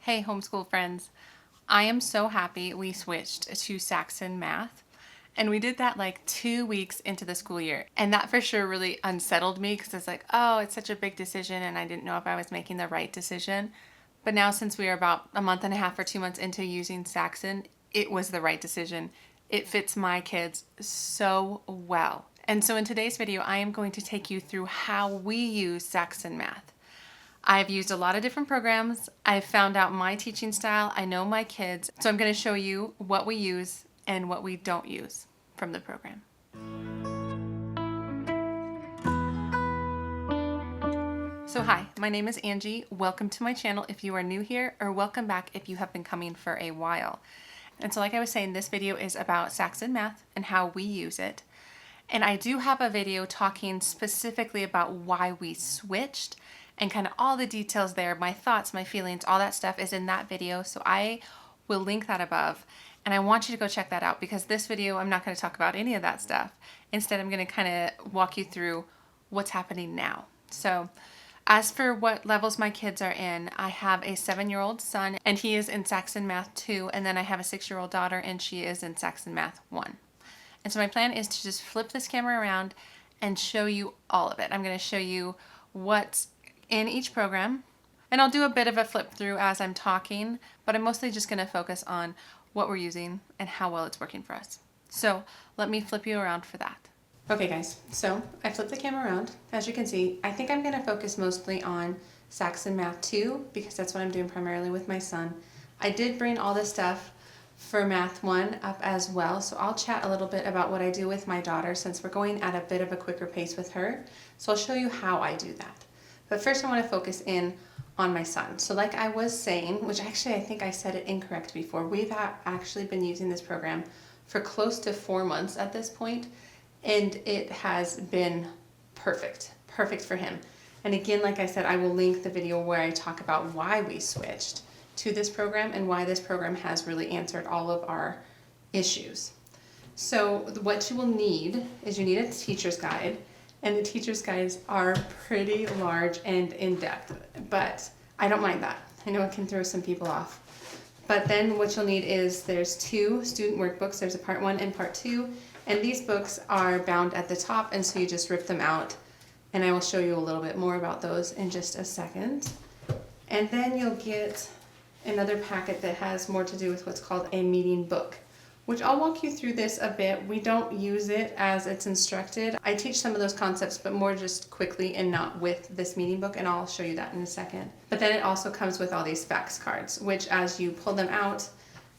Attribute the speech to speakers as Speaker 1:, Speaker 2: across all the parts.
Speaker 1: Hey homeschool friends, I am so happy we switched to Saxon Math. And we did that like 2 weeks into the school year. And that for sure really unsettled me because it's like, oh, it's such a big decision and I didn't know if I was making the right decision. But now since we are about a month and a half or 2 months into using Saxon, it was the right decision. It fits my kids so well. And so in today's video, I am going to take you through how we use Saxon Math. I've used a lot of different programs. I've found out my teaching style. I know my kids. So I'm going to show you what we use and what we don't use from the program. So hi, my name is Angie. Welcome to my channel if you are new here, or welcome back if you have been coming for a while. And so like I was saying, this video is about Saxon Math and how we use it. And I do have a video talking specifically about why we switched and kind of all the details there, my thoughts, my feelings, all that stuff is in that video. So I will link that above. And I want you to go check that out because this video, I'm not going to talk about any of that stuff. Instead, I'm going to kind of walk you through what's happening now. So as for what levels my kids are in, I have a 7-year-old son and he is in Saxon Math 2. And then I have a 6-year-old daughter and she is in Saxon Math 1. And so my plan is to just flip this camera around and show you all of it. I'm going to show you what's in each program, and I'll do a bit of a flip through as I'm talking, but I'm mostly just going to focus on what we're using and how well it's working for us. So let me flip you around for that. Okay guys, so I flipped the camera around. As you can see, I think I'm going to focus mostly on Saxon Math 2 because that's what I'm doing primarily with my son. I did bring all this stuff for Math 1 up as well, so I'll chat a little bit about what I do with my daughter since we're going at a bit of a quicker pace with her. So I'll show you how I do that. But first I want to focus in on my son. So like I was saying, which actually I think I said it incorrect before, we've actually been using this program for close to 4 months at this point, and it has been perfect for him. And again, like I said, I will link the video where I talk about why we switched to this program and why this program has really answered all of our issues. So what you will need is you need a teacher's guide. And the teacher's guides are pretty large and in-depth, but I don't mind that. I know it can throw some people off. But then what you'll need is there's 2 student workbooks. There's a part 1 and part 2, and these books are bound at the top, and so you just rip them out. And I will show you a little bit more about those in just a second. And then you'll get another packet that has more to do with what's called a meeting book, which I'll walk you through this a bit. We don't use it as it's instructed. I teach some of those concepts, but more just quickly and not with this meeting book, and I'll show you that in a second. But then it also comes with all these facts cards, which as you pull them out,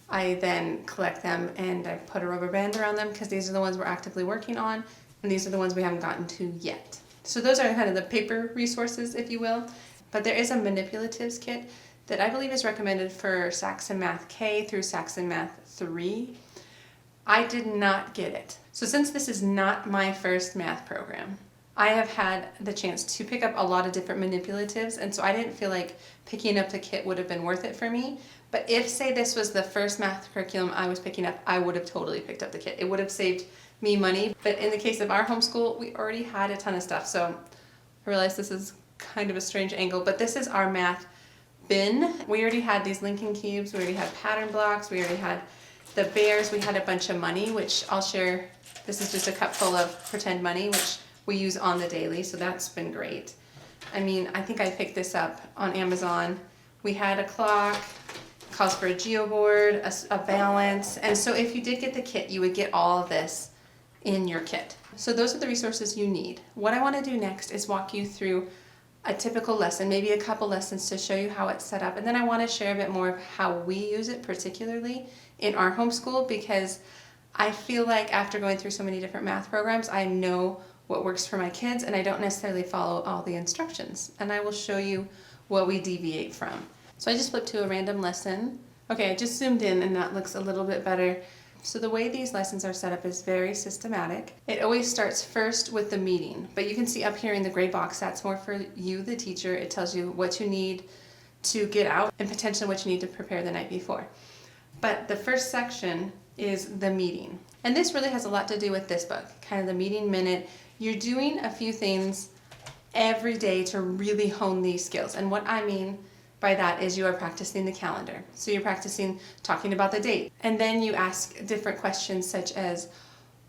Speaker 1: I then collect them and I put a rubber band around them because these are the ones we're actively working on, and these are the ones we haven't gotten to yet. So those are kind of the paper resources, if you will. But there is a manipulatives kit that I believe is recommended for Saxon Math K through Saxon Math 3. I did not get it. So since this is not my first math program, I have had the chance to pick up a lot of different manipulatives, and so I didn't feel like picking up the kit would have been worth it for me. But if, say, this was the first math curriculum I was picking up, I would have totally picked up the kit. It would have saved me money. But in the case of our homeschool, we already had a ton of stuff. So I realize this is kind of a strange angle, but this is our math bin. We already had these Lincoln cubes, we already had pattern blocks, we already had the bears, we had a bunch of money, which I'll share. This is just a cup full of pretend money, which we use on the daily, so that's been great. I mean, I think I picked this up on Amazon. We had a clock, calls for a geoboard, a balance, and so if you did get the kit, you would get all of this in your kit. So those are the resources you need. What I want to do next is walk you through a typical lesson, maybe a couple lessons to show you how it's set up, and then I want to share a bit more of how we use it particularly in our homeschool, because I feel like after going through so many different math programs, I know what works for my kids and I don't necessarily follow all the instructions, and I will show you what we deviate from. So I just flipped to a random lesson. Okay, I just zoomed in and that looks a little bit better. So the way these lessons are set up is very systematic. It always starts first with the meeting, but you can see up here in the gray box, that's more for you, the teacher. It tells you what you need to get out and potentially what you need to prepare the night before. But the first section is the meeting. And this really has a lot to do with this book, kind of the meeting minute. You're doing a few things every day to really hone these skills. And what I mean by that is you are practicing the calendar. So you're practicing talking about the date. And then you ask different questions such as,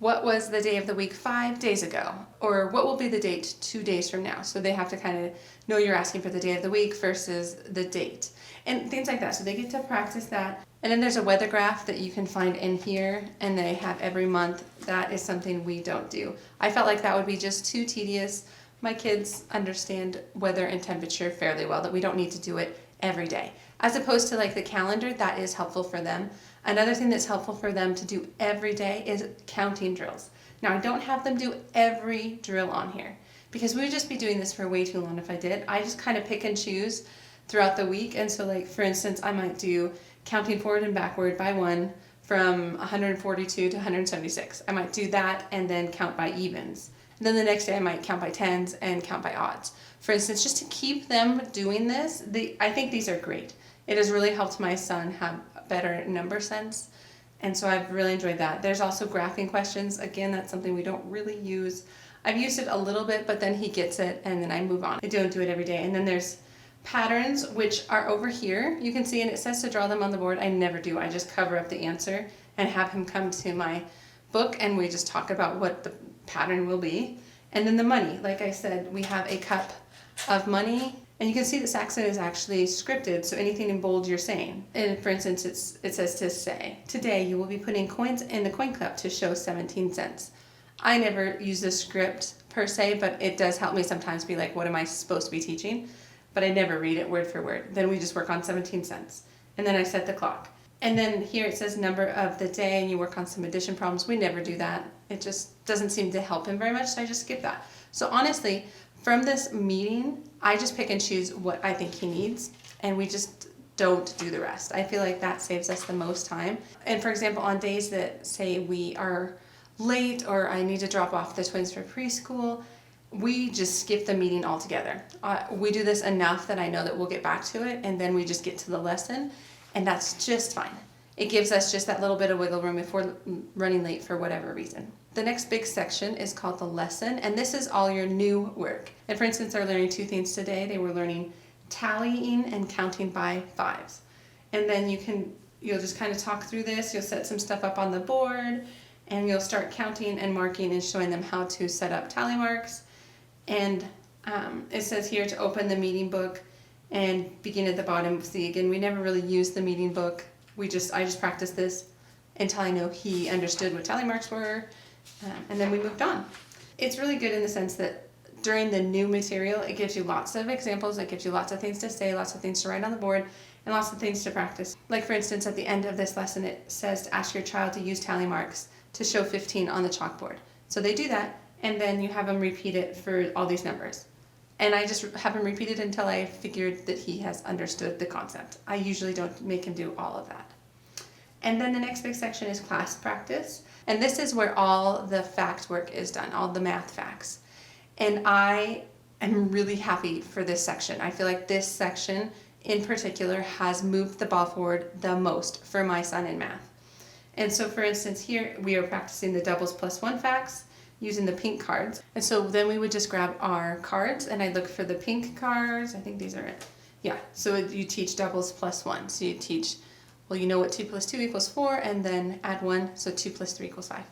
Speaker 1: what was the day of the week 5 days ago? Or what will be the date 2 days from now? So they have to kind of know you're asking for the day of the week versus the date. And things like that. So they get to practice that. And then there's a weather graph that you can find in here, and they have every month. That is something we don't do. I felt like that would be just too tedious. My kids understand weather and temperature fairly well, that we don't need to do it every day. As opposed to like the calendar, that is helpful for them. Another thing that's helpful for them to do every day is counting drills. Now, I don't have them do every drill on here because we would just be doing this for way too long if I did. I just kind of pick and choose throughout the week. And so like, for instance, I might do counting forward and backward by 1 from 142 to 176. I might do that and then count by evens. And then the next day I might count by tens and count by odds. For instance, just to keep them doing this, I think these are great. It has really helped my son have better number sense, and so I've really enjoyed that. There's also graphing questions. Again, that's something we don't really use. I've used it a little bit, but then he gets it and then I move on. I don't do it every day. And then there's patterns, which are over here. You can see, and it says to draw them on the board. I never do. I just cover up the answer and have him come to my book and we just talk about what the pattern will be. And then the money, like I said, we have a cup of money. And you can see that Saxon is actually scripted, so anything in bold you're saying. And for instance, it says to say, today you will be putting coins in the coin cup to show 17 cents. I never use the script per se, but it does help me sometimes be like, what am I supposed to be teaching? But I never read it word for word. Then we just work on 17 cents. And then I set the clock. And then here it says number of the day, and you work on some addition problems. We never do that. It just doesn't seem to help him very much, so I just skip that. So honestly, from this meeting, I just pick and choose what I think he needs, and we just don't do the rest. I feel like that saves us the most time. And for example, on days that say we are late or I need to drop off the twins for preschool, we just skip the meeting altogether. We do this enough that I know that we'll get back to it, and then we just get to the lesson, and that's just fine. It gives us just that little bit of wiggle room if we're running late for whatever reason. The next big section is called the lesson, and this is all your new work. And for instance, they're learning 2 things today. They were learning tallying and counting by 5s. And then you'll just kind of talk through this. You'll set some stuff up on the board, and you'll start counting and marking and showing them how to set up tally marks. And it says here to open the meeting book and begin at the bottom. See, again, we never really use the meeting book. I just practiced this until I know he understood what tally marks were, and then we moved on. It's really good in the sense that during the new material, it gives you lots of examples, it gives you lots of things to say, lots of things to write on the board, and lots of things to practice. Like for instance, at the end of this lesson, it says to ask your child to use tally marks to show 15 on the chalkboard. So they do that, and then you have them repeat it for all these numbers. And I just have him repeat it until I figured that he has understood the concept. I usually don't make him do all of that. And then the next big section is class practice. And this is where all the fact work is done, all the math facts. And I am really happy for this section. I feel like this section in particular has moved the ball forward the most for my son in math. And so for instance, here we are practicing the doubles plus 1 facts using the pink cards. And so then we would just grab our cards and I'd look for the pink cards. I think these are it. Yeah, so you teach doubles plus 1. So you teach, well, you know what 2 plus 2 equals 4, and then add 1, so 2 plus 3 equals 5.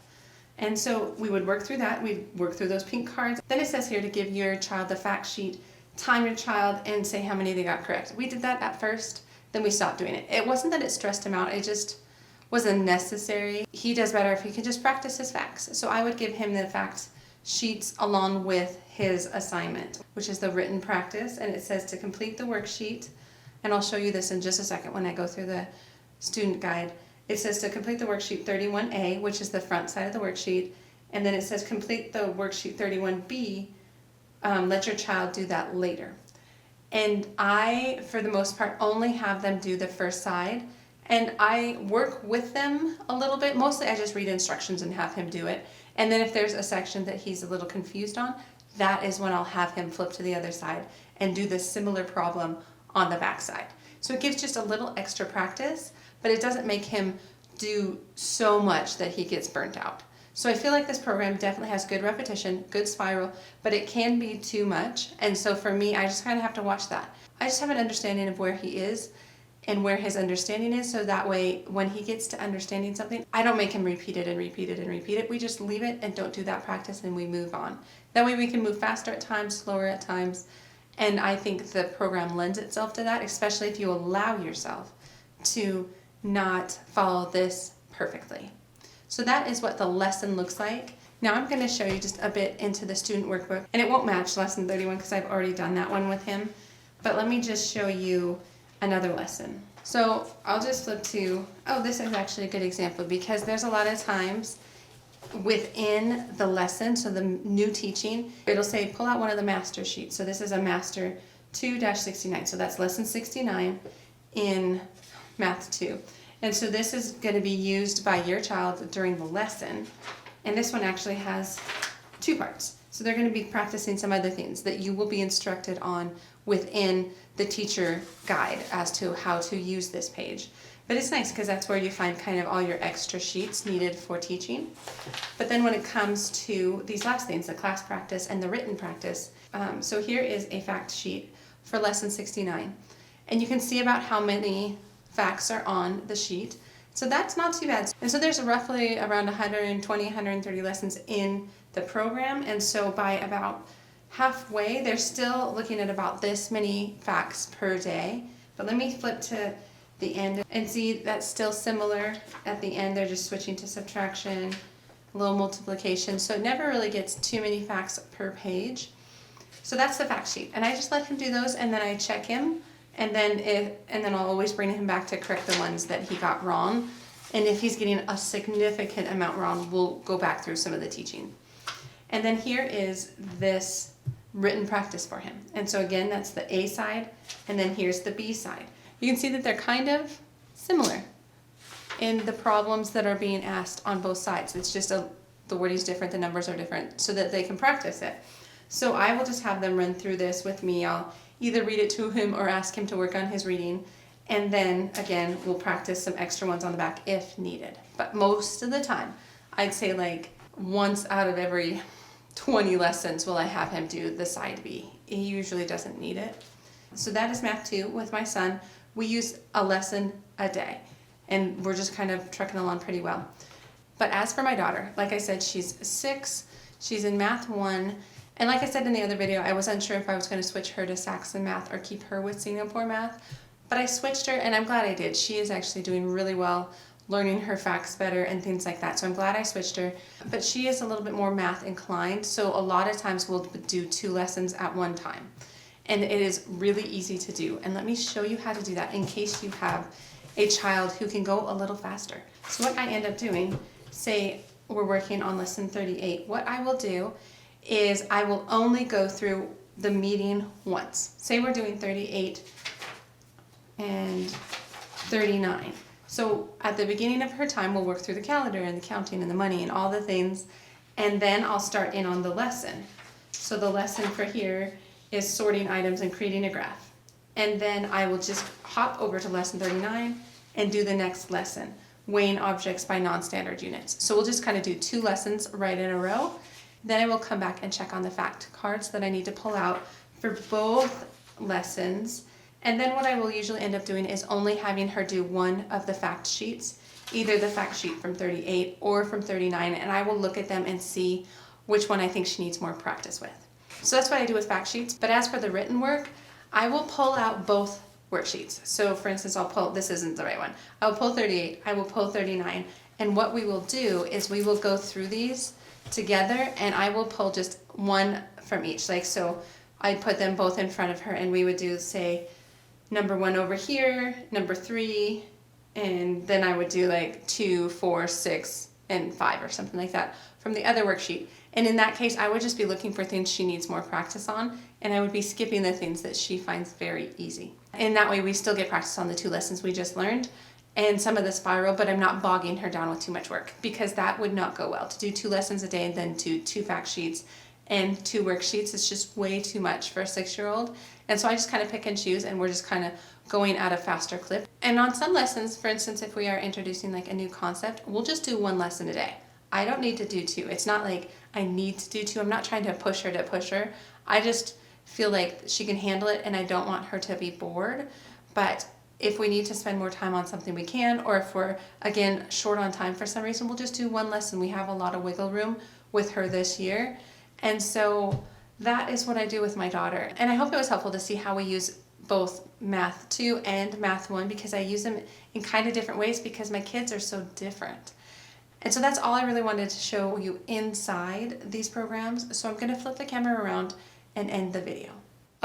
Speaker 1: And so we would work through that. We'd work through those pink cards. Then it says here to give your child the fact sheet, time your child, and say how many they got correct. We did that at first, then we stopped doing it. It wasn't that it stressed him out, it just wasn't necessary. He does better if he can just practice his facts. So I would give him the fact sheets along with his assignment, which is the written practice, and it says to complete the worksheet, and I'll show you this in just a second when I go through the student guide. It says to complete the worksheet 31A, which is the front side of the worksheet, and then it says complete the worksheet 31B, let your child do that later. And I, for the most part, only have them do the first side, and I work with them a little bit. Mostly I just read instructions and have him do it. And then if there's a section that he's a little confused on, that is when I'll have him flip to the other side and do the similar problem on the back side. So it gives just a little extra practice, but it doesn't make him do so much that he gets burnt out. So I feel like this program definitely has good repetition, good spiral, but it can be too much. And so for me, I just kind of have to watch that. I just have an understanding of where he is and where his understanding is, so that way when he gets to understanding something, I don't make him repeat it and repeat it and repeat it. We just leave it and don't do that practice and we move on. That way we can move faster at times, slower at times, and I think the program lends itself to that, especially if you allow yourself to not follow this perfectly. So that is what the lesson looks like. Now I'm going to show you just a bit into the student workbook, and it won't match lesson 31 because I've already done that one with him, but let me just show you another lesson. So I'll just flip to, oh, this is actually a good example because there's a lot of times within the lesson, so the new teaching, it'll say pull out one of the master sheets. So this is a master 2-69, so that's lesson 69 in Math 2. And so this is going to be used by your child during the lesson, and this one actually has 2 parts. So they're going to be practicing some other things that you will be instructed on within the teacher guide as to how to use this page. But it's nice because that's where you find kind of all your extra sheets needed for teaching. But then when it comes to these last things, the class practice and the written practice, so here is a fact sheet for lesson 69. And you can see about how many facts are on the sheet. So that's not too bad. And so there's roughly around 120, 130 lessons in the program. And so by about halfway, they're still looking at about this many facts per day. But let me flip to the end and see that's still similar. At the end, they're just switching to subtraction, a little multiplication. So it never really gets too many facts per page. So that's the fact sheet. And I just let him do those, and then I check him. And then I'll always bring him back to correct the ones that he got wrong. And if he's getting a significant amount wrong, we'll go back through some of the teaching. And then here is this written practice for him. And so again, that's the A side, and then here's the B side. You can see that they're kind of similar in the problems that are being asked on both sides. It's just the wording's different, the numbers are different, so that they can practice it. So I will just have them run through this with me. I'll either read it to him or ask him to work on his reading. And then, again, we'll practice some extra ones on the back if needed. But most of the time, I'd say like once out of every 20 lessons will I have him do the side B. He usually doesn't need it. So that is Math 2 with my son. We use a lesson a day, and we're just kind of trucking along pretty well. But as for my daughter, like I said, she's 6, she's in Math 1, and like I said in the other video, I was unsure if I was going to switch her to Saxon Math or keep her with Singapore Math, but I switched her, and I'm glad I did. She is actually doing really well, learning her facts better and things like that, so I'm glad I switched her. But she is a little bit more math inclined, so a lot of times we'll do 2 lessons at one time. And it is really easy to do. And let me show you how to do that in case you have a child who can go a little faster. So what I end up doing, say we're working on lesson 38, what I will do is I will only go through the meeting once. Say we're doing 38 and 39. So at the beginning of her time, we'll work through the calendar and the counting and the money and all the things, and then I'll start in on the lesson. So the lesson for here is sorting items and creating a graph. And then I will just hop over to lesson 39 and do the next lesson, weighing objects by non-standard units. So we'll just kind of do 2 lessons right in a row. Then I will come back and check on the fact cards that I need to pull out for both lessons. And then what I will usually end up doing is only having her do one of the fact sheets, either the fact sheet from 38 or from 39, and I will look at them and see which one I think she needs more practice with. So that's what I do with fact sheets. But as for the written work, I will pull out both worksheets. So for instance, I'll pull, this isn't the right one. I'll pull 38, I will pull 39. And what we will do is we will go through these together, and I will pull just one from each. Like, so I put them both in front of her, and we would do, say, number 1 over here, number 3, and then I would do like 2, 4, 6, and 5 or something like that from the other worksheet. And in that case, I would just be looking for things she needs more practice on, and I would be skipping the things that she finds very easy. And that way we still get practice on the 2 lessons we just learned and some of the spiral, but I'm not bogging her down with too much work, because that would not go well. To do 2 lessons a day and then do 2 fact sheets and 2 worksheets is just way too much for a 6-year-old. And so I just kind of pick and choose, and we're just kind of going at a faster clip. And on some lessons, for instance, if we are introducing like a new concept, we'll just do 1 lesson a day. I don't need to do 2. It's not like I need to do 2. I'm not trying to push her. I just feel like she can handle it and I don't want her to be bored. But if we need to spend more time on something, we can, or if we're, again, short on time for some reason, we'll just do one lesson. We have a lot of wiggle room with her this year. And so that is what I do with my daughter. And I hope it was helpful to see how we use both Math 2 and Math 1, because I use them in kind of different ways because my kids are so different. And so that's all I really wanted to show you inside these programs. So I'm going to flip the camera around and end the video.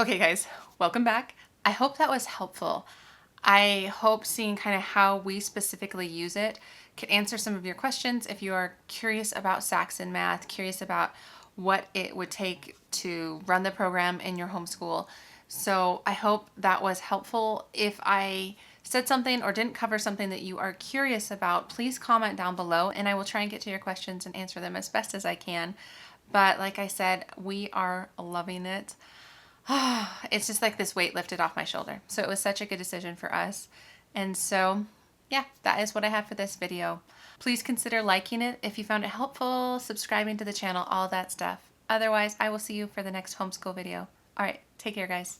Speaker 1: Okay guys, welcome back. I hope that was helpful. I hope seeing kind of how we specifically use it could answer some of your questions. If you are curious about Saxon Math, curious about what it would take to run the program in your homeschool. So I hope that was helpful. If I said something or didn't cover something that you are curious about, please comment down below and I will try and get to your questions and answer them as best as I can. But like I said, we are loving it. It's just like this weight lifted off my shoulder. So it was such a good decision for us. And so, yeah, that is what I have for this video. Please consider liking it if you found it helpful, subscribing to the channel, all that stuff. Otherwise, I will see you for the next homeschool video. All right, take care, guys.